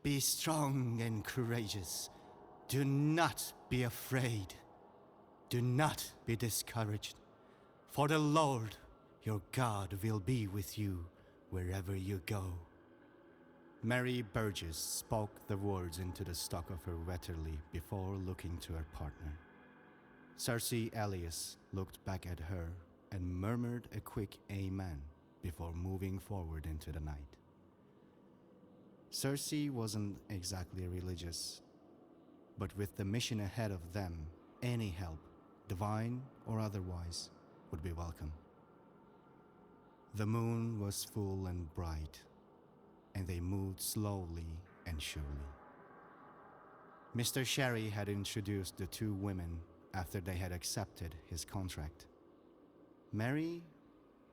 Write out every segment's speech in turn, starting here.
Be strong and courageous. Do not be afraid. Do not be discouraged. For the Lord, your God, will be with you wherever you go." Mary Burgess spoke the words into the stock of her Wetterly before looking to her partner. Cersei Elias looked back at her and murmured a quick amen before moving forward into the night. Cersei wasn't exactly religious, but with the mission ahead of them, any help, divine or otherwise, would be welcome. The moon was full and bright, and they moved slowly and surely. Mr. Sherry had introduced the two women after they had accepted his contract. Mary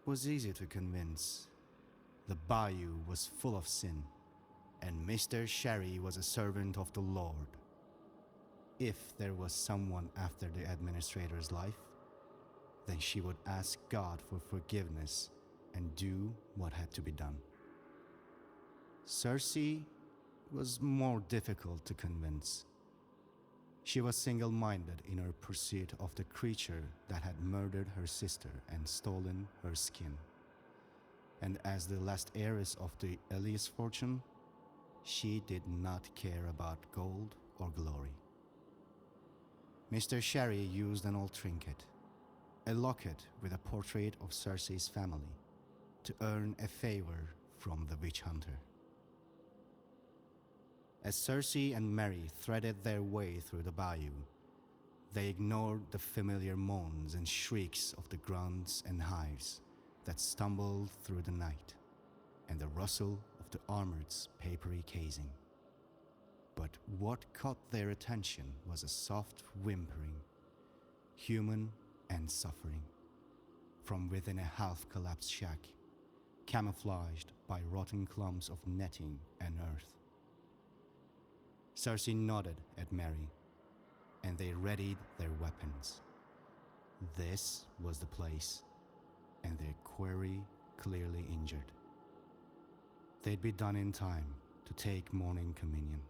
was easy to convince. The bayou was full of sin, and Mr. Sherry was a servant of the Lord. If there was someone after the administrator's life, then she would ask God for forgiveness and do what had to be done. Cersei was more difficult to convince. She was single-minded in her pursuit of the creature that had murdered her sister and stolen her skin. And as the last heiress of the Elias fortune, she did not care about gold or glory. Mr. Sherry used an old trinket, a locket with a portrait of Cersei's family, to earn a favor from the witch hunter. As Cersei and Mary threaded their way through the bayou, they ignored the familiar moans and shrieks of the grunts and hives that stumbled through the night, and the rustle of the armored's papery casing. But what caught their attention was a soft whimpering, human and suffering, from within a half-collapsed shack, camouflaged by rotten clumps of netting and earth. Cersei nodded at Mary, and they readied their weapons. This was the place, and their quarry clearly injured. They'd be done in time to take morning communion.